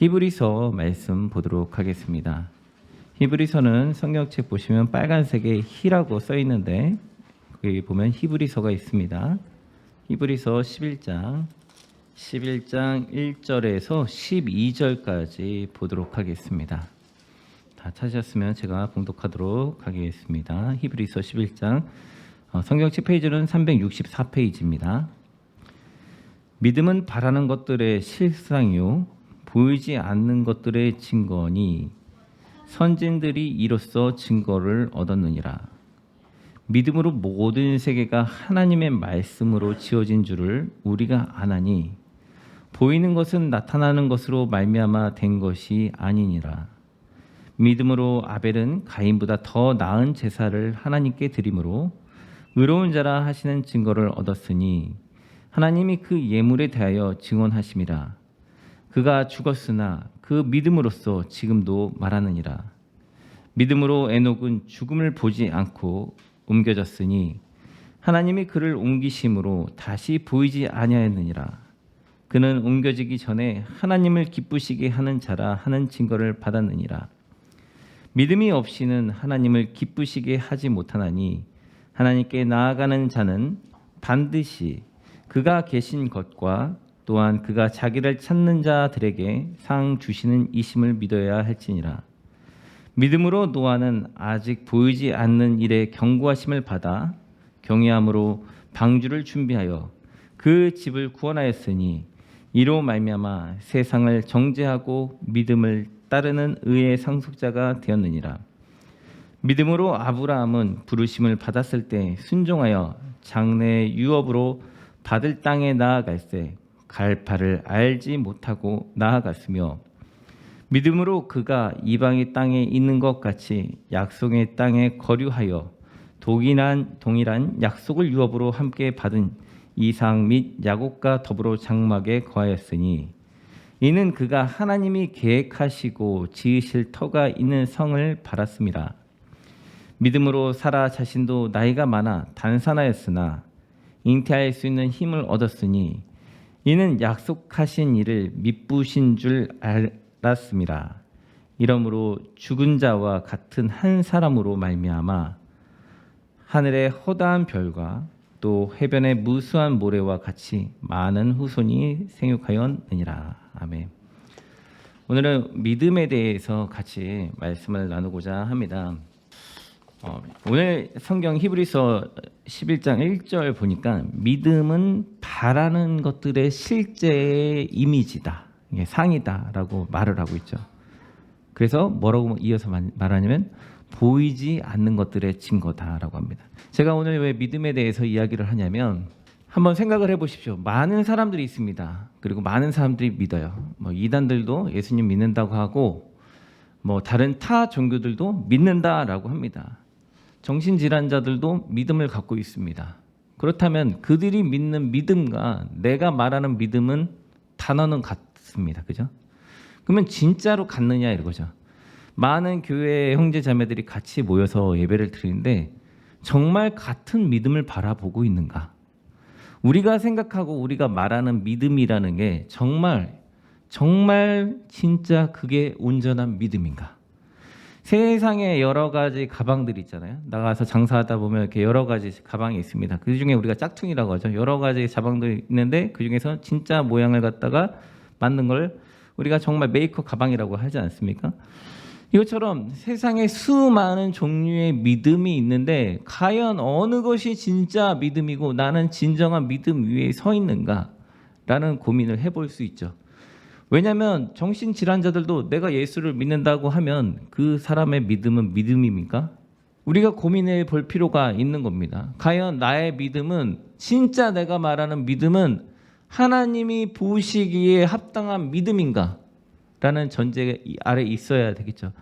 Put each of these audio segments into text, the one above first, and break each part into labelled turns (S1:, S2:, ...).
S1: 히브리서 말씀 보도록 하겠습니다. 히브리서는 성경책 보시면 빨간색에 희라고 써 있는데 거기 보면 히브리서가 있습니다. 히브리서 11장 1절에서 12절까지 보도록 하겠습니다. 다 찾으셨으면 제가 봉독하도록 하겠습니다. 히브리서 11장 성경책 페이지는 364페이지입니다. 믿음은 바라는 것들의 실상이요 보이지 않는 것들의 증거니 선진들이 이로써 증거를 얻었느니라. 믿음으로 모든 세계가 하나님의 말씀으로 지어진 줄을 우리가 아나니 보이는 것은 나타나는 것으로 말미암아 된 것이 아니니라. 믿음으로 아벨은 가인보다 더 나은 제사를 하나님께 드림으로 의로운 자라 하시는 증거를 얻었으니 하나님이 그 예물에 대하여 증언하심이라. 그가 죽었으나 그 믿음으로써 지금도 말하느니라. 믿음으로 에녹은 죽음을 보지 않고 옮겨졌으니 하나님이 그를 옮기심으로 다시 보이지 아니하였느니라. 그는 옮겨지기 전에 하나님을 기쁘시게 하는 자라 하는 증거를 받았느니라. 믿음이 없이는 하나님을 기쁘시게 하지 못하나니 하나님께 나아가는 자는 반드시 그가 계신 것과 또한 그가 자기를 찾는 자들에게 상 주시는 이심을 믿어야 할지니라. 믿음으로 노아는 아직 보이지 않는 일에 경고하심을 받아 경외함으로 방주를 준비하여 그 집을 구원하였으니 이로 말미암아 세상을 정죄하고 믿음을 따르는 의의 상속자가 되었느니라. 믿음으로 아브라함은 부르심을 받았을 때 순종하여 장래의 유업으로 받을 땅에 나아갈새 갈 바를 알지 못하고 나아갔으며 믿음으로 그가 이방의 땅에 있는 것 같이 약속의 땅에 거류하여 동일한 약속을 유업으로 함께 받은 이삭 및 야곱과 더불어 장막에 거하였으니 이는 그가 하나님이 계획하시고 지으실 터가 있는 성을 바랐습니다. 믿음으로 사라 자신도 나이가 많아 단산하였으나 잉태할 수 있는 힘을 얻었으니 이는 약속하신 일을 미쁘신 줄 알았습니다. 이러므로 죽은 자와 같은 한 사람으로 말미암아 하늘의 허다한 별과 또 해변의 무수한 모래와 같이 많은 후손이 생육하였느니라. 아멘. 오늘은 믿음에 대해서 같이 말씀을 나누고자 합니다. 오늘 성경 히브리서 11장 1절 보니까 믿음은 바라는 것들의 실제의 이미지다, 이게 상이다라고 말을 하고 있죠. 그래서 뭐라고 이어서 말하냐면 보이지 않는 것들의 증거다라고 합니다. 제가 오늘 왜 믿음에 대해서 이야기를 하냐면 한번 생각을 해보십시오. 많은 사람들이 있습니다. 그리고 많은 사람들이 믿어요. 이단들도 예수님 믿는다고 하고 다른 타 종교들도 믿는다라고 합니다. 정신질환자들도 믿음을 갖고 있습니다. 그렇다면 그들이 믿는 믿음과 내가 말하는 믿음은 단어는 같습니다. 그죠? 그러면 진짜로 같느냐 이거죠. 많은 교회 형제 자매들이 같이 모여서 예배를 드리는데 정말 같은 믿음을 바라보고 있는가? 우리가 생각하고 우리가 말하는 믿음이라는 게 정말 진짜 그게 온전한 믿음인가? 세상에 여러 가지 가방들이 있잖아요. 나가서 장사하다 보면 이렇게 여러 가지 가방이 있습니다. 그 중에 우리가 짝퉁이라고 하죠. 여러 가지 가방들이 있는데 그 중에서 진짜 모양을 갖다가 만든 걸 우리가 정말 메이커 가방이라고 하지 않습니까? 이것처럼 세상에 수많은 종류의 믿음이 있는데 과연 어느 것이 진짜 믿음이고 나는 진정한 믿음 위에 서 있는가라는 고민을 해볼 수 있죠. 왜냐하면 정신질환자들도 내가 예수를 믿는다고 하면 그 사람의 믿음은 믿음입니까? 우리가 고민해 볼 필요가 있는 겁니다. 과연 나의 믿음은 진짜 내가 말하는 믿음은 하나님이 보시기에 합당한 믿음인가? 라는 전제 아래 있어야 되겠죠.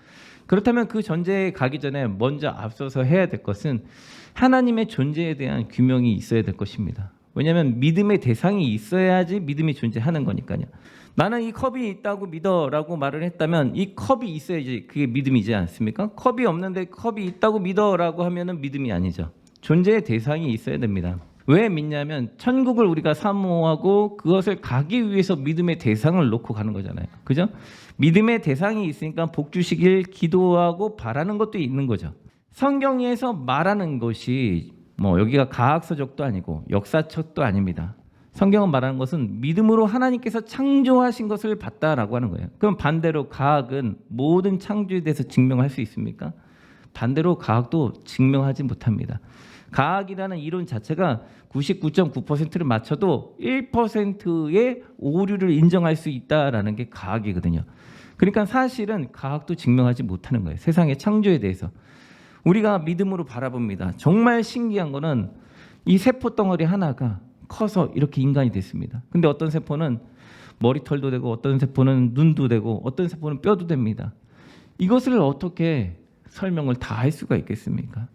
S1: 그렇다면 그 전제에 가기 전에 먼저 앞서서 해야 될 것은 하나님의 존재에 대한 규명이 있어야 될 것입니다. 왜냐하면 믿음의 대상이 있어야지 믿음이 존재하는 거니까요. 나는 이 컵이 있다고 믿어라고 말을 했다면 이 컵이 있어야지 그게 믿음이지 않습니까? 컵이 없는데 컵이 있다고 믿어라고 하면은 믿음이 아니죠. 존재의 대상이 있어야 됩니다. 왜 믿냐면 천국을 우리가 사모하고 그것을 가기 위해서 믿음의 대상을 놓고 가는 거잖아요. 그죠? 믿음의 대상이 있으니까 복 주시길 기도하고 바라는 것도 있는 거죠. 성경에서 말하는 것이 뭐 여기가 가학서적도 아니고 역사책도 아닙니다. 성경은 말하는 것은 믿음으로 하나님께서 창조하신 것을 봤다라고 하는 거예요. 그럼 반대로 가학은 모든 창조에 대해서 증명할 수 있습니까? 반대로 가학도 증명하지 못합니다. 가학이라는 이론 자체가 99.9%를 맞춰도 1%의 오류를 인정할 수 있다라는 게 가학이거든요. 그러니까 사실은 가학도 증명하지 못하는 거예요. 세상의 창조에 대해서. 우리가 믿음으로 바라봅니다. 정말 신기한 거는 이 세포 덩어리 하나가 커서 이렇게 인간이 됐습니다. 근데 어떤 세포는 머리털도 되고 어떤 세포는 눈도 되고 어떤 세포는 뼈도 됩니다. 이것을 어떻게 설명을 다 할 수가 있겠습니까?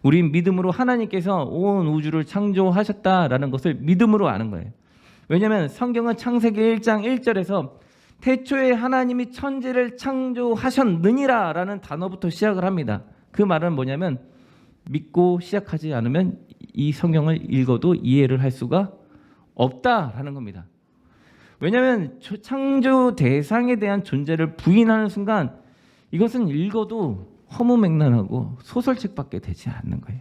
S1: 우린 믿음으로 하나님께서 온 우주를 창조하셨다라는 것을 믿음으로 아는 거예요. 왜냐하면 성경은 창세기 1장 1절에서 태초에 하나님이 천지를 창조하셨느니라 라는 단어부터 시작을 합니다. 그 말은 뭐냐면 믿고 시작하지 않으면 이 성경을 읽어도 이해를 할 수가 없다라는 겁니다. 왜냐하면 창조 대상에 대한 존재를 부인하는 순간 이것은 읽어도 허무맹랑하고 소설책밖에 되지 않는 거예요.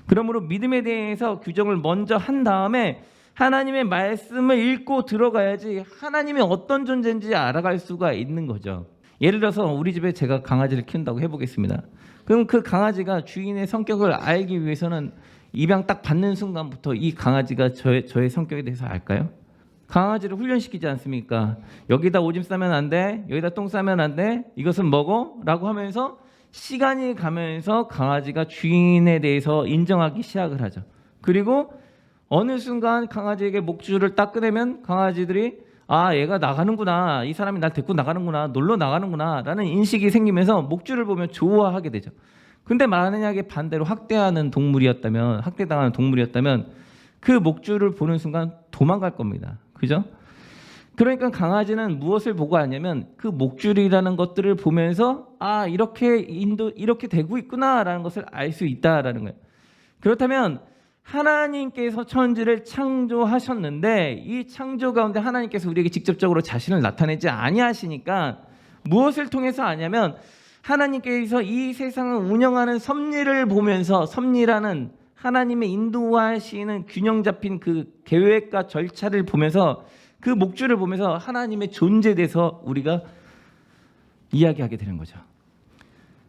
S1: 그러므로 믿음에 대해서 규정을 먼저 한 다음에 하나님의 말씀을 읽고 들어가야지 하나님이 어떤 존재인지 알아갈 수가 있는 거죠. 예를 들어서 우리 집에 제가 강아지를 키운다고 해보겠습니다. 그럼 그 강아지가 주인의 성격을 알기 위해서는 입양 딱 받는 순간부터 이 강아지가 저의 성격에 대해서 알까요? 강아지를 훈련시키지 않습니까? 여기다 오줌 싸면 안 돼, 여기다 똥 싸면 안 돼, 이것은 뭐고? 라고 하면서 시간이 가면서 강아지가 주인에 대해서 인정하기 시작을 하죠. 그리고 어느 순간 강아지에게 목줄을 딱 꺼내면 강아지들이 아, 얘가 나가는구나, 이 사람이 날 데리고 나가는구나, 놀러 나가는구나 라는 인식이 생기면서 목줄을 보면 좋아하게 되죠. 근데 만약에 반대로 학대당하는 동물이었다면 그 목줄을 보는 순간 도망갈 겁니다. 그죠? 그러니까 강아지는 무엇을 보고 하냐면 그 목줄이라는 것들을 보면서 아, 이렇게 되고 있구나라는 것을 알 수 있다라는 거예요. 그렇다면 하나님께서 천지를 창조하셨는데 이 창조 가운데 하나님께서 우리에게 직접적으로 자신을 나타내지 아니하시니까 무엇을 통해서 아냐면 하나님께서 이 세상을 운영하는 섭리를 보면서 섭리라는 하나님의 인도하시는 균형 잡힌 그 계획과 절차를 보면서 그 목줄을 보면서 하나님의 존재에 대해서 우리가 이야기하게 되는 거죠.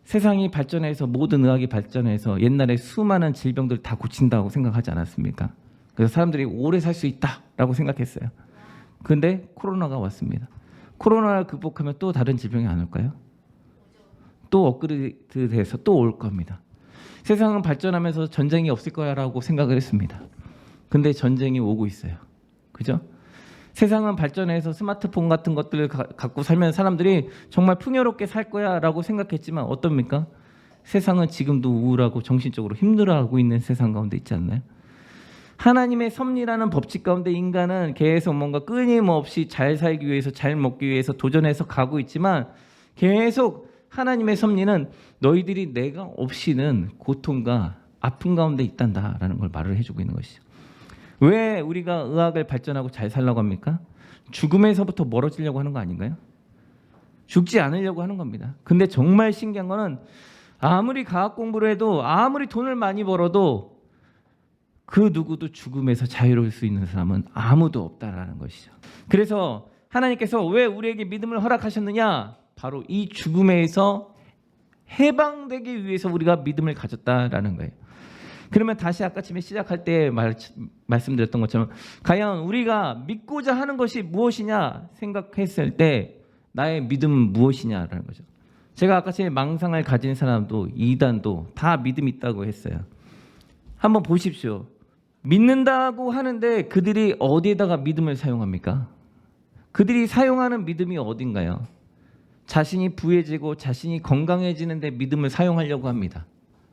S1: 세상이 발전해서 모든 의학이 발전해서 옛날에 수많은 질병들 다 고친다고 생각하지 않았습니까? 그래서 사람들이 오래 살 수 있다라고 생각했어요. 그런데 코로나가 왔습니다. 코로나를 극복하면 또 다른 질병이 안 올까요? 또 업그레이드돼서 또 올 겁니다. 세상은 발전하면서 전쟁이 없을 거야라고 생각을 했습니다. 근데 전쟁이 오고 있어요. 그죠? 세상은 발전해서 스마트폰 같은 것들을 갖고 살면 사람들이 정말 풍요롭게 살 거야라고 생각했지만 어떻습니까? 세상은 지금도 우울하고 정신적으로 힘들어하고 있는 세상 가운데 있지 않나요? 하나님의 섭리라는 법칙 가운데 인간은 계속 뭔가 끊임없이 잘 살기 위해서 잘 먹기 위해서 도전해서 가고 있지만 계속 하나님의 섭리는 너희들이 내가 없이는 고통과 아픔 가운데 있단다라는 걸 말을 해주고 있는 것이죠. 왜 우리가 의학을 발전하고 잘 살려고 합니까? 죽음에서부터 멀어지려고 하는 거 아닌가요? 죽지 않으려고 하는 겁니다. 근데 정말 신기한 거는 아무리 과학 공부를 해도 아무리 돈을 많이 벌어도 그 누구도 죽음에서 자유로울 수 있는 사람은 아무도 없다라는 것이죠. 그래서 하나님께서 왜 우리에게 믿음을 허락하셨느냐? 바로 이 죽음에서 해방되기 위해서 우리가 믿음을 가졌다라는 거예요. 그러면 다시 아까쯤에 시작할 때 말씀드렸던 것처럼 과연 우리가 믿고자 하는 것이 무엇이냐 생각했을 때 나의 믿음은 무엇이냐라는 거죠. 제가 아까쯤에 망상을 가진 사람도 이단도 다 믿음이 있다고 했어요. 한번 보십시오. 믿는다고 하는데 그들이 어디에다가 믿음을 사용합니까? 그들이 사용하는 믿음이 어딘가요? 자신이 부해지고 자신이 건강해지는데 믿음을 사용하려고 합니다.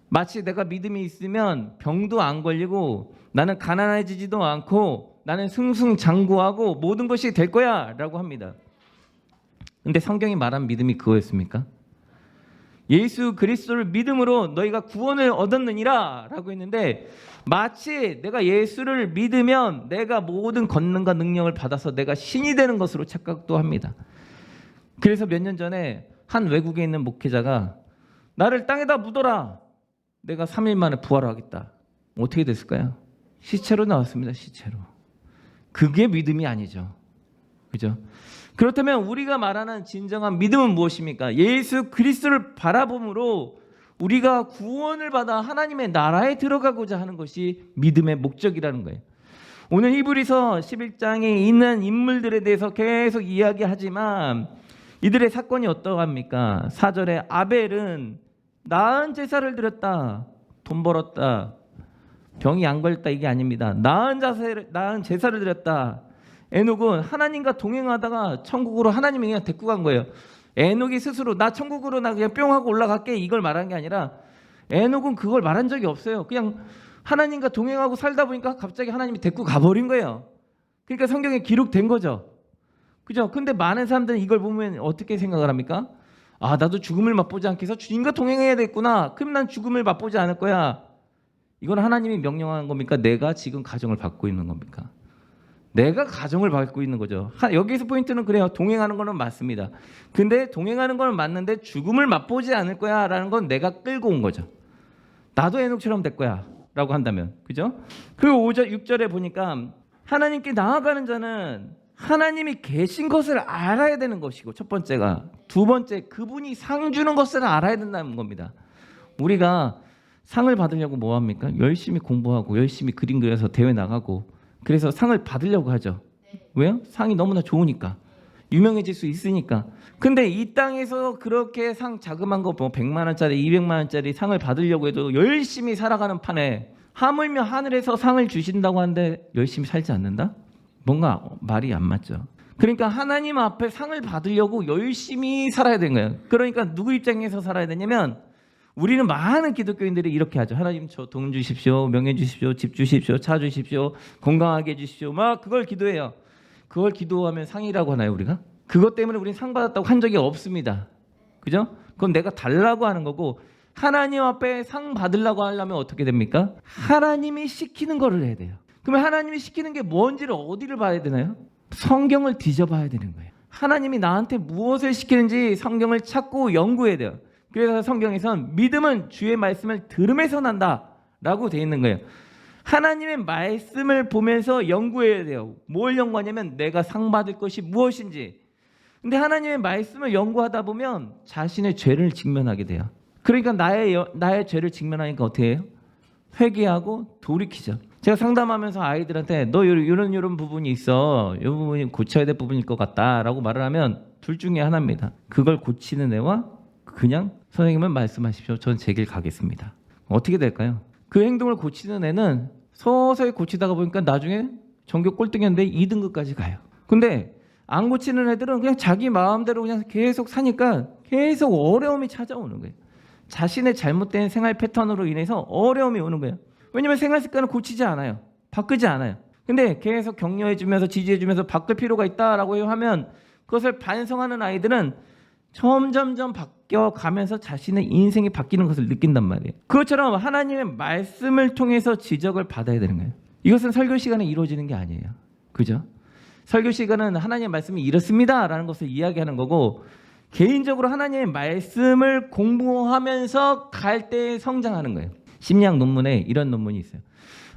S1: 마치 내가 믿음이 있으면 병도 안 걸리고 나는 가난해지지도 않고 나는 승승장구하고 모든 것이 될 거야 라고 합니다. 근데 성경이 말한 믿음이 그거였습니까? 예수 그리스도를 믿음으로 너희가 구원을 얻었느니라 라고 했는데, 마치 내가 예수를 믿으면 내가 모든 권능과 능력을 받아서 내가 신이 되는 것으로 착각도 합니다. 그래서 몇 년 전에 한 외국에 있는 목회자가 나를 땅에다 묻어라, 내가 3일 만에 부활하겠다. 어떻게 됐을까요? 시체로 나왔습니다. 시체로. 그게 믿음이 아니죠. 그죠? 그렇다면 우리가 말하는 진정한 믿음은 무엇입니까? 예수 그리스도를 바라봄으로 우리가 구원을 받아 하나님의 나라에 들어가고자 하는 것이 믿음의 목적이라는 거예요. 오늘 히브리서 11장에 있는 인물들에 대해서 계속 이야기하지만 이들의 사건이 어떠합니까? 4절에 아벨은 나은 제사를 드렸다, 돈 벌었다, 병이 안 걸렸다, 이게 아닙니다. 나은 제사를 드렸다. 에녹은 하나님과 동행하다가 천국으로 하나님이 그냥 데리고 간 거예요. 에녹이 스스로 나 천국으로 나 그냥 뿅 하고 올라갈게, 이걸 말한 게 아니라 에녹은 그걸 말한 적이 없어요. 그냥 하나님과 동행하고 살다 보니까 갑자기 하나님이 데리고 가버린 거예요. 그러니까 성경에 기록된 거죠. 그죠? 근데 많은 사람들은 이걸 보면 어떻게 생각을 합니까? 아, 나도 죽음을 맛보지 않게 해서 주님과 동행해야 되겠구나. 그럼 난 죽음을 맛보지 않을 거야. 이건 하나님이 명령한 겁니까? 내가 지금 가정을 받고 있는 겁니까? 내가 가정을 받고 있는 거죠. 여기서 포인트는 그래요. 동행하는 거는 맞습니다. 근데 동행하는 거는 맞는데 죽음을 맛보지 않을 거야 라는 건 내가 끌고 온 거죠. 나도 에녹처럼 될 거야 라고 한다면. 그죠? 그리고 5절, 6절에 보니까 하나님께 나아가는 자는 하나님이 계신 것을 알아야 되는 것이고, 첫 번째가. 두 번째, 그분이 상 주는 것을 알아야 된다는 겁니다. 우리가 상을 받으려고 뭐 합니까? 열심히 공부하고 열심히 그림 그려서 대회 나가고, 그래서 상을 받으려고 하죠. 왜요? 상이 너무나 좋으니까, 유명해질 수 있으니까. 근데 이 땅에서 그렇게 상 자그만 거 뭐 100만 원짜리 200만 원짜리 상을 받으려고 해도 열심히 살아가는 판에 하물며 하늘에서 상을 주신다고 하는데 열심히 살지 않는다? 뭔가 말이 안 맞죠. 그러니까 하나님 앞에 상을 받으려고 열심히 살아야 되는 거예요. 그러니까 누구 입장에서 살아야 되냐면, 우리는 많은 기독교인들이 이렇게 하죠. 하나님 저 돈 주십시오, 명예 주십시오, 집 주십시오, 차 주십시오, 건강하게 해주십시오, 막 그걸 기도해요. 그걸 기도하면 상이라고 하나요, 우리가? 그것 때문에 우리는 상 받았다고 한 적이 없습니다. 그죠? 그건 내가 달라고 하는 거고, 하나님 앞에 상 받으려고 하려면 어떻게 됩니까? 하나님이 시키는 거를 해야 돼요. 그러면 하나님이 시키는 게 뭔지를 어디를 봐야 되나요? 성경을 뒤져봐야 되는 거예요. 하나님이 나한테 무엇을 시키는지 성경을 찾고 연구해야 돼요. 그래서 성경에선 믿음은 주의 말씀을 들음에서 난다 라고 되어 있는 거예요. 하나님의 말씀을 보면서 연구해야 돼요. 뭘 연구하냐면 내가 상 받을 것이 무엇인지. 근데 하나님의 말씀을 연구하다 보면 자신의 죄를 직면하게 돼요. 그러니까 나의 죄를 직면하니까 어떻게 해요? 회개하고 돌이키죠. 제가 상담하면서 아이들한테 너 이런 부분이 있어, 이 부분이 고쳐야 될 부분일 것 같다라고 말을 하면 둘 중에 하나입니다. 그걸 고치는 애와 그냥 선생님은 말씀하십시오, 전 제 길 가겠습니다. 어떻게 될까요? 그 행동을 고치는 애는 서서히 고치다가 보니까 나중에 전교 꼴등이었는데 2등급까지 가요. 근데 안 고치는 애들은 그냥 자기 마음대로 그냥 계속 사니까 계속 어려움이 찾아오는 거예요. 자신의 잘못된 생활 패턴으로 인해서 어려움이 오는 거예요. 왜냐면 생활 습관을 고치지 않아요. 바꾸지 않아요. 근데 계속 격려해주면서 지지해주면서 바꿀 필요가 있다라고 하면 그것을 반성하는 아이들은 점점점 바뀌어가면서 자신의 인생이 바뀌는 것을 느낀단 말이에요. 그것처럼 하나님의 말씀을 통해서 지적을 받아야 되는 거예요. 이것은 설교 시간에 이루어지는 게 아니에요. 그죠? 설교 시간은 하나님의 말씀이 이렇습니다 라는 것을 이야기하는 거고, 개인적으로 하나님의 말씀을 공부하면서 갈 때 성장하는 거예요. 심리학 논문에 이런 논문이 있어요.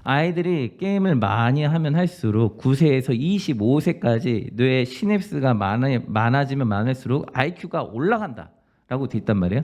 S1: 아이들이 게임을 많이 하면 할수록 9세에서 25세까지 뇌의 시냅스가 많아지면 많을수록 IQ가 올라간다라고 돼 있단 말이에요.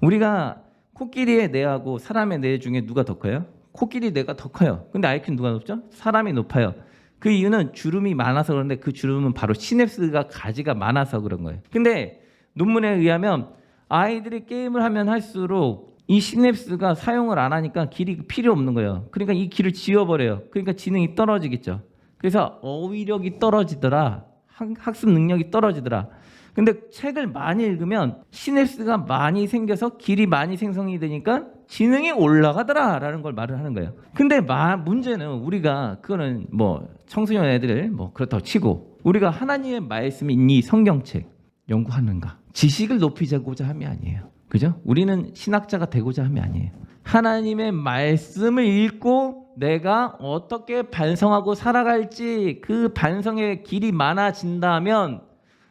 S1: 우리가 코끼리의 뇌하고 사람의 뇌 중에 누가 더 커요? 코끼리 뇌가 더 커요. 근데 IQ는 누가 높죠? 사람이 높아요. 그 이유는 주름이 많아서 그런데 그 주름은 바로 시냅스가 가지가 많아서 그런 거예요. 근데 논문에 의하면 아이들이 게임을 하면 할수록 이 시냅스가 사용을 안 하니까 길이 필요 없는 거예요. 그러니까 이 길을 지워버려요. 그러니까 지능이 떨어지겠죠. 그래서 어휘력이 떨어지더라, 학습 능력이 떨어지더라. 근데 책을 많이 읽으면 시냅스가 많이 생겨서 길이 많이 생성이 되니까 지능이 올라가더라 라는 걸 말을 하는 거예요. 근데 문제는 우리가 그거는 뭐 청소년 애들 뭐 그렇다고 치고, 우리가 하나님의 말씀이 이 성경책 연구하는가, 지식을 높이자고자 함이 아니에요. 그죠? 우리는 신학자가 되고자 함이 아니에요. 하나님의 말씀을 읽고 내가 어떻게 반성하고 살아갈지 그 반성의 길이 많아진다면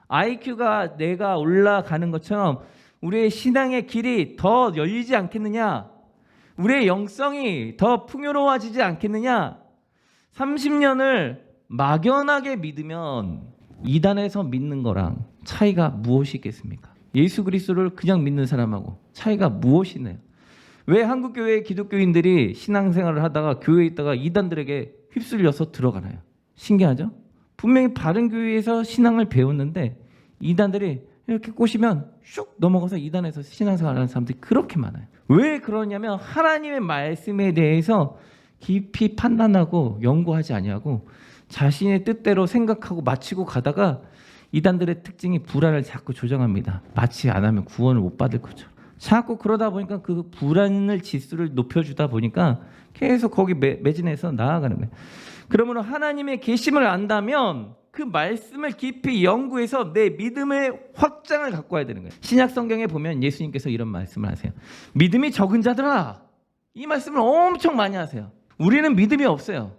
S1: IQ가 내가 올라가는 것처럼 우리의 신앙의 길이 더 열리지 않겠느냐? 우리의 영성이 더 풍요로워지지 않겠느냐? 30년을 막연하게 믿으면 이단에서 믿는 거랑 차이가 무엇이 있겠습니까? 예수 그리스도를 그냥 믿는 사람하고 차이가 무엇이네요? 왜 한국교회 기독교인들이 신앙생활을 하다가 교회에 있다가 이단들에게 휩쓸려서 들어가나요? 신기하죠? 분명히 바른 교회에서 신앙을 배웠는데 이단들이 이렇게 꼬시면 슉 넘어가서 이단에서 신앙생활하는 사람들이 그렇게 많아요. 왜 그러냐면 하나님의 말씀에 대해서 깊이 판단하고 연구하지 아니하고 자신의 뜻대로 생각하고 마치고 가다가 이단들의 특징이 불안을 자꾸 조정합니다. 마치 안 하면 구원을 못 받을 거죠. 자꾸 그러다 보니까 그 불안을 지수를 높여주다 보니까 계속 거기 매진해서 나아가는 거예요. 그러므로 하나님의 계심을 안다면 그 말씀을 깊이 연구해서 내 믿음의 확장을 갖고 와야 되는 거예요. 신약 성경에 보면 예수님께서 이런 말씀을 하세요. 믿음이 적은 자들아, 이 말씀을 엄청 많이 하세요. 우리는 믿음이 없어요.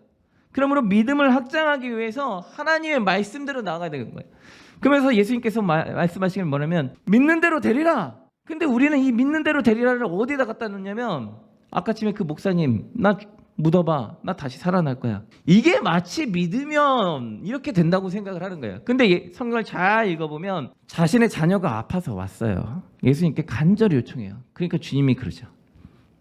S1: 그러므로 믿음을 확장하기 위해서 하나님의 말씀대로 나아가야 되는 거예요. 그러면서 예수님께서 말씀하시길 뭐냐면 믿는 대로 되리라. 근데 우리는 이 믿는 대로 되리라를 어디다 갖다 놓냐면 아까쯤에 그 목사님 나 묻어봐, 나 다시 살아날 거야. 이게 마치 믿으면 이렇게 된다고 생각을 하는 거예요. 근데 성경을 잘 읽어보면 자신의 자녀가 아파서 왔어요. 예수님께 간절히 요청해요. 그러니까 주님이 그러죠.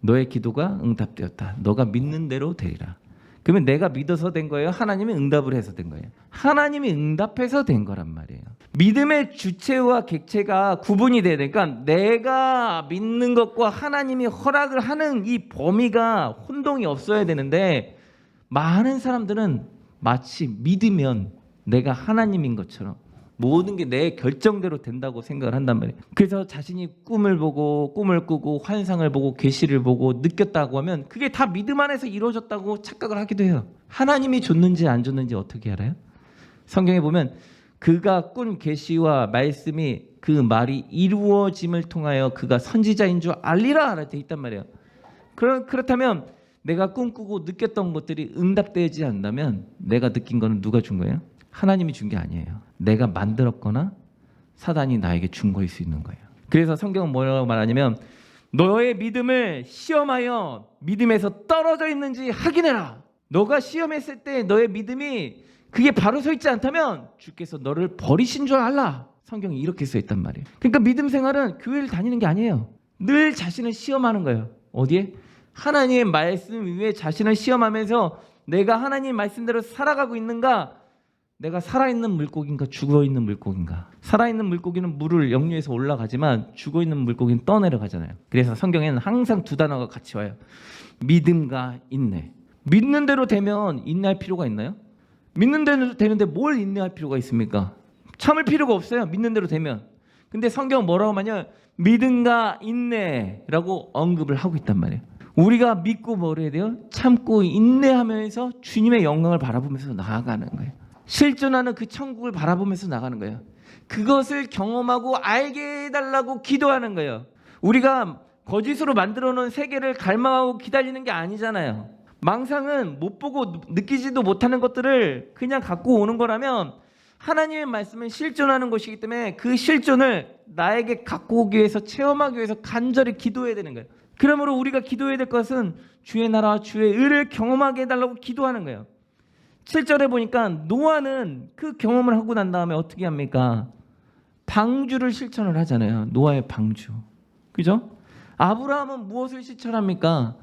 S1: 너의 기도가 응답되었다. 너가 믿는 대로 되리라. 그러면 내가 믿어서 된 거예요? 하나님이 응답을 해서 된 거예요? 하나님이 응답해서 된 거란 말이에요. 믿음의 주체와 객체가 구분이 돼야 되니까 내가 믿는 것과 하나님이 허락을 하는 이 범위가 혼동이 없어야 되는데 많은 사람들은 마치 믿으면 내가 하나님인 것처럼 모든 게 내 결정대로 된다고 생각을 한단 말이에요. 그래서 자신이 꿈을 보고 꿈을 꾸고 환상을 보고 계시를 보고 느꼈다고 하면 그게 다 믿음 안에서 이루어졌다고 착각을 하기도 해요. 하나님이 줬는지 안 줬는지 어떻게 알아요? 성경에 보면 그가 꾼 계시와 말씀이 그 말이 이루어짐을 통하여 그가 선지자인 줄 알리라 라고 돼 있단 말이에요. 그렇다면 내가 꿈꾸고 느꼈던 것들이 응답되지 않는다면 내가 느낀 거는 누가 준 거예요? 하나님이 준 게 아니에요. 내가 만들었거나 사단이 나에게 준 거일 수 있는 거예요. 그래서 성경은 뭐라고 말하냐면 너의 믿음을 시험하여 믿음에서 떨어져 있는지 확인해라. 너가 시험했을 때 너의 믿음이 그게 바로 서 있지 않다면 주께서 너를 버리신 줄 알라. 성경이 이렇게 써 있단 말이에요. 그러니까 믿음 생활은 교회를 다니는 게 아니에요. 늘 자신을 시험하는 거예요. 어디에? 하나님의 말씀 위에 자신을 시험하면서 내가 하나님 말씀대로 살아가고 있는가? 내가 살아있는 물고기인가 죽어있는 물고기인가? 살아있는 물고기는 물을 역류해서 올라가지만 죽어있는 물고기는 떠내려가잖아요. 그래서 성경에는 항상 두 단어가 같이 와요. 믿음과 인내. 믿는 대로 되면 인내할 필요가 있나요? 믿는 대로 되는데 뭘 인내할 필요가 있습니까? 참을 필요가 없어요. 믿는 대로 되면. 근데 성경은 뭐라고 하냐? 믿음과 인내라고 언급을 하고 있단 말이에요. 우리가 믿고 뭘 해야 돼요? 참고 인내하면서 주님의 영광을 바라보면서 나아가는 거예요. 실존하는 그 천국을 바라보면서 나가는 거예요. 그것을 경험하고 알게 해달라고 기도하는 거예요. 우리가 거짓으로 만들어 놓은 세계를 갈망하고 기다리는 게 아니잖아요. 망상은 못 보고 느끼지도 못하는 것들을 그냥 갖고 오는 거라면 하나님의 말씀은 실존하는 것이기 때문에 그 실존을 나에게 갖고 오기 위해서 체험하기 위해서 간절히 기도해야 되는 거예요. 그러므로 우리가 기도해야 될 것은 주의 나라와 주의 의를 경험하게 해달라고 기도하는 거예요. 7절에 보니까 노아는 그 경험을 하고 난 다음에 어떻게 합니까? 방주를 실천을 하잖아요. 노아의 방주. 그죠? 아브라함은 무엇을 실천합니까?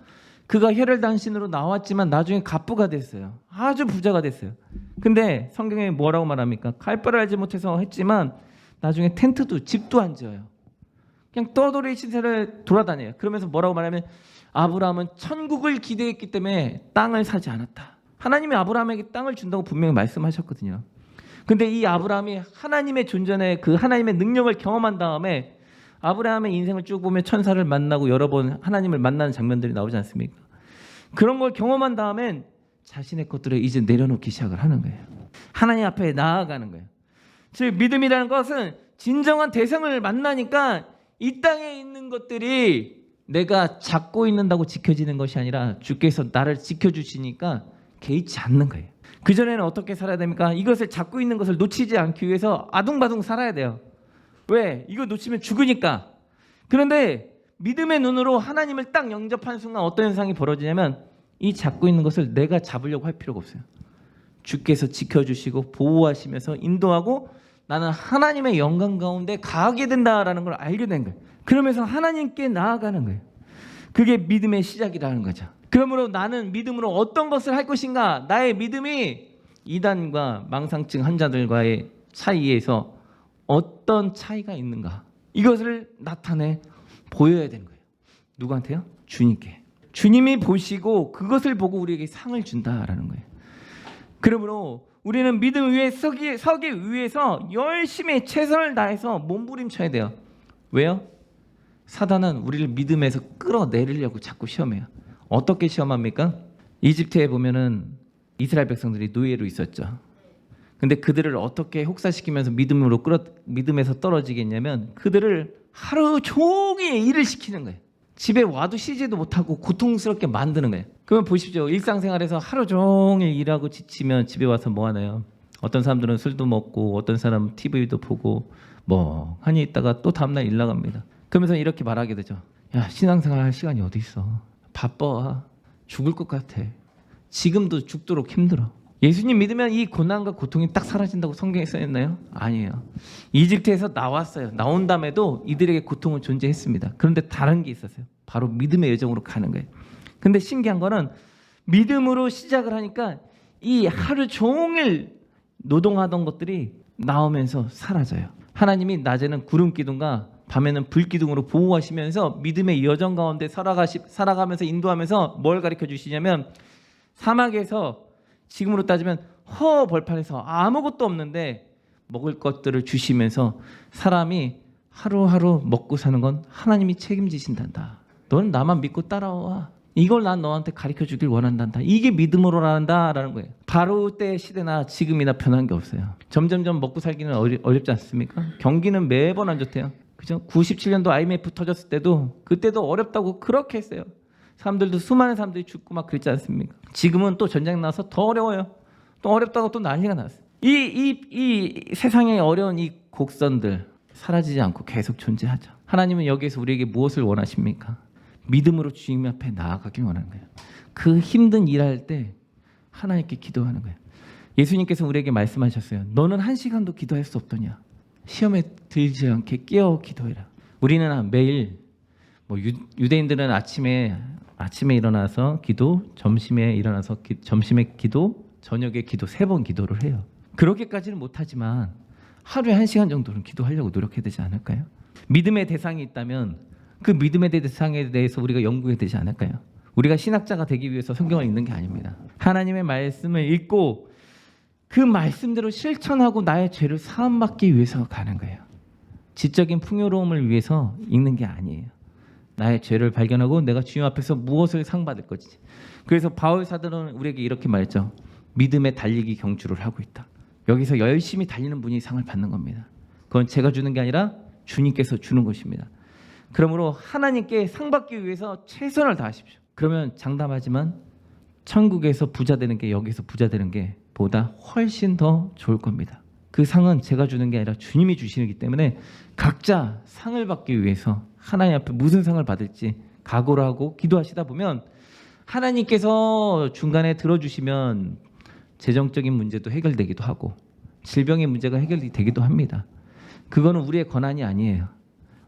S1: 그가 혈혈단신으로 나왔지만 나중에 갑부가 됐어요. 아주 부자가 됐어요. 근데 성경에 뭐라고 말합니까? 갈 바를 알지 못해서 했지만 나중에 텐트도 집도 안 지어요. 그냥 떠돌이 시세를 돌아다녀요. 그러면서 뭐라고 말하면 아브라함은 천국을 기대했기 때문에 땅을 사지 않았다. 하나님이 아브라함에게 땅을 준다고 분명히 말씀하셨거든요. 근데 이 아브라함이 하나님의 존재의 그 하나님의 능력을 경험한 다음에 아브라함의 인생을 쭉 보면 천사를 만나고 여러 번 하나님을 만나는 장면들이 나오지 않습니까? 그런 걸 경험한 다음엔 자신의 것들을 이제 내려놓기 시작을 하는 거예요. 하나님 앞에 나아가는 거예요. 즉 믿음이라는 것은 진정한 대상을 만나니까 이 땅에 있는 것들이 내가 잡고 있는다고 지켜지는 것이 아니라 주께서 나를 지켜주시니까 개의치 않는 거예요. 그전에는 어떻게 살아야 됩니까? 이것을 잡고 있는 것을 놓치지 않기 위해서 아둥바둥 살아야 돼요. 왜? 이거 놓치면 죽으니까. 그런데 믿음의 눈으로 하나님을 딱 영접한 순간 어떤 현상이 벌어지냐면 이 잡고 있는 것을 내가 잡으려고 할 필요가 없어요. 주께서 지켜주시고 보호하시면서 인도하고 나는 하나님의 영광 가운데 가게 된다라는 걸 알게 된 거예요. 그러면서 하나님께 나아가는 거예요. 그게 믿음의 시작이라는 거죠. 그러므로 나는 믿음으로 어떤 것을 할 것인가? 나의 믿음이 이단과 망상증 환자들과의 차이에서 어떤 차이가 있는가? 이것을 나타내 보여야 되는 거예요. 누구한테요? 주님께. 주님이 보시고 그것을 보고 우리에게 상을 준다라는 거예요. 그러므로 우리는 믿음 위에 서기 위해서 열심히 최선을 다해서 몸부림쳐야 돼요. 왜요? 사단은 우리를 믿음에서 끌어내리려고 자꾸 시험해요. 어떻게 시험합니까? 이집트에 보면은 이스라엘 백성들이 노예로 있었죠. 근데 그들을 어떻게 혹사시키면서 믿음에서 떨어지게 했냐면 그들을 하루 종일 일을 시키는 거예요. 집에 와도 쉬지도 못하고 고통스럽게 만드는 거예요. 그러면 보십시오. 일상생활에서 하루 종일 일하고 지치면 집에 와서 뭐 하나요? 어떤 사람들은 술도 먹고 어떤 사람은 TV도 보고 뭐 하니 있다가 또 다음날 일 나갑니다. 그러면서 이렇게 말하게 되죠. 야, 신앙생활 할 시간이 어디 있어? 바빠. 죽을 것 같아. 지금도 죽도록 힘들어. 예수님 믿으면 이 고난과 고통이 딱 사라진다고 성경에 써있나요? 아니에요. 이집트에서 나왔어요. 나온 다음에도 이들에게 고통은 존재했습니다. 그런데 다른 게 있었어요. 바로 믿음의 여정으로 가는 거예요. 근데 신기한 거는 믿음으로 시작을 하니까 이 하루 종일 노동하던 것들이 나오면서 사라져요. 하나님이 낮에는 구름 기둥과 밤에는 불 기둥으로 보호하시면서 믿음의 여정 가운데 살아가면서 인도하면서 뭘 가르쳐 주시냐면 사막에서 지금으로 따지면 허벌판에서 아무것도 없는데 먹을 것들을 주시면서 사람이 하루하루 먹고 사는 건 하나님이 책임지신단다. 넌 나만 믿고 따라와. 이걸 난 너한테 가르쳐 주길 원한단다. 이게 믿음으로 한다라는 거예요. 바로 때 시대나 지금이나 변한 게 없어요. 점점점 먹고 살기는 어렵지 않습니까? 경기는 매번 안 좋대요. 그죠? 97년도 IMF 터졌을 때도 그때도 어렵다고 그렇게 했어요. 사람들도 수많은 사람들이 죽고 막 그랬지 않습니까? 지금은 또 전쟁 나서 더 어려워요. 또 어렵다고 또 난리가 났어요. 이 세상의 어려운 이 곡선들 사라지지 않고 계속 존재하죠. 하나님은 여기에서 우리에게 무엇을 원하십니까? 믿음으로 주님 앞에 나아가길 원하는 거예요. 그 힘든 일할 때 하나님께 기도하는 거예요. 예수님께서 우리에게 말씀하셨어요. 너는 1시간도 기도할 수 없더냐? 시험에 들지 않게 깨어 기도해라. 우리는 매일 유대인들은 아침에 일어나서 기도, 점심에 일어나서 점심에 기도, 저녁에 기도 3번 기도를 해요. 그렇게까지는 못하지만 하루에 1시간 정도는 기도하려고 노력해야 되지 않을까요? 믿음의 대상이 있다면 그 믿음의 대상에 대해서 우리가 연구해야 되지 않을까요? 우리가 신학자가 되기 위해서 성경을 읽는 게 아닙니다. 하나님의 말씀을 읽고 그 말씀대로 실천하고 나의 죄를 사함받기 위해서 가는 거예요. 지적인 풍요로움을 위해서 읽는 게 아니에요. 나의 죄를 발견하고 내가 주님 앞에서 무엇을 상받을 거지. 그래서 바울 사도는 우리에게 이렇게 말했죠. 믿음의 달리기 경주를 하고 있다. 여기서 열심히 달리는 분이 상을 받는 겁니다. 그건 제가 주는 게 아니라 주님께서 주는 것입니다. 그러므로 하나님께 상 받기 위해서 최선을 다하십시오. 그러면 장담하지만 천국에서 부자 되는 게 여기서 부자 되는 게 보다 훨씬 더 좋을 겁니다. 그 상은 제가 주는 게 아니라 주님이 주시기 때문에 각자 상을 받기 위해서 하나님 앞에 무슨 상을 받을지 각오를 하고 기도하시다 보면 하나님께서 중간에 들어주시면 재정적인 문제도 해결되기도 하고 질병의 문제가 해결이 되기도 합니다. 그거는 우리의 권한이 아니에요.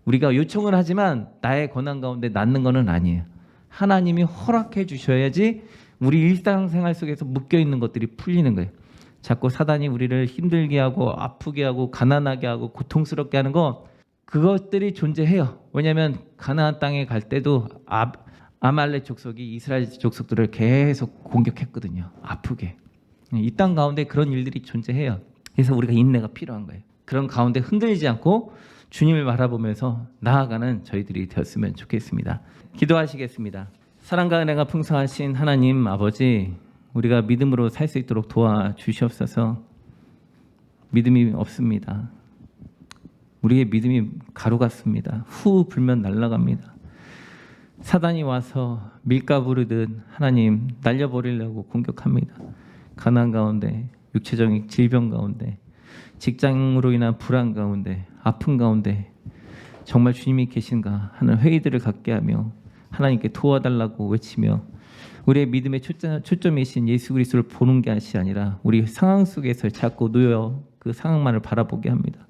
S1: 우리가 요청을 하지만 나의 권한 가운데 낫는 거는 아니에요. 하나님이 허락해 주셔야지 우리 일상생활 속에서 묶여있는 것들이 풀리는 거예요. 자꾸 사단이 우리를 힘들게 하고 아프게 하고 가난하게 하고 고통스럽게 하는 거 그것들이 존재해요. 왜냐하면 가나안 땅에 갈 때도 아말렉 족속이 이스라엘 족속들을 계속 공격했거든요. 아프게. 이 땅 가운데 그런 일들이 존재해요. 그래서 우리가 인내가 필요한 거예요. 그런 가운데 흔들리지 않고 주님을 바라보면서 나아가는 저희들이 되었으면 좋겠습니다. 기도하시겠습니다. 사랑과 은혜가 풍성하신 하나님 아버지, 우리가 믿음으로 살 수 있도록 도와주시옵소서. 믿음이 없습니다. 우리의 믿음이 가루 같습니다. 후 불면 날아갑니다. 사단이 와서 밀가 부르듯 하나님 날려버리려고 공격합니다. 가난 가운데, 육체적인 질병 가운데, 직장으로 인한 불안 가운데, 아픔 가운데 정말 주님이 계신가 하는 회의들을 갖게 하며 하나님께 도와달라고 외치며 우리의 믿음의 초점이신 예수 그리스도를 보는 것이 아니라 우리 상황 속에서 자꾸 놓여 그 상황만을 바라보게 합니다.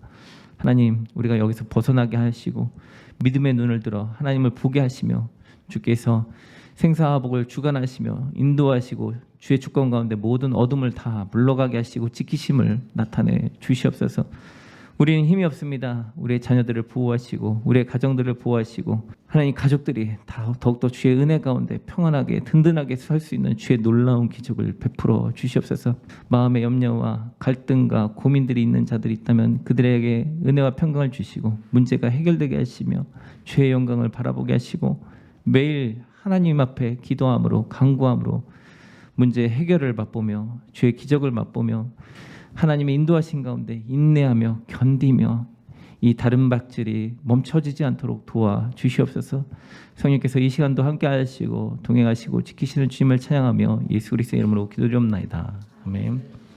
S1: 하나님, 우리가 여기서 벗어나게 하시고 믿음의 눈을 들어 하나님을 보게 하시며 주께서 생사화복을 주관하시며 인도하시고 주의 주권 가운데 모든 어둠을 다 물러가게 하시고 지키심을 나타내 주시옵소서. 우리는 힘이 없습니다. 우리의 자녀들을 보호하시고 우리의 가정들을 보호하시고 하나님 가족들이 더욱더 주의 은혜 가운데 평안하게 든든하게 설 수 있는 주의 놀라운 기적을 베풀어 주시옵소서. 마음의 염려와 갈등과 고민들이 있는 자들이 있다면 그들에게 은혜와 평강을 주시고 문제가 해결되게 하시며 주의 영광을 바라보게 하시고 매일 하나님 앞에 기도함으로 간구함으로 문제 해결을 맛보며 주의 기적을 맛보며 하나님의 인도하신 가운데 인내하며 견디며 이 다른 박질이 멈춰지지 않도록 도와 주시옵소서. 성령께서 이 시간도 함께 하시고 동행하시고 지키시는 주님을 찬양하며 예수 그리스도의 이름으로 기도드리옵나이다. 아멘.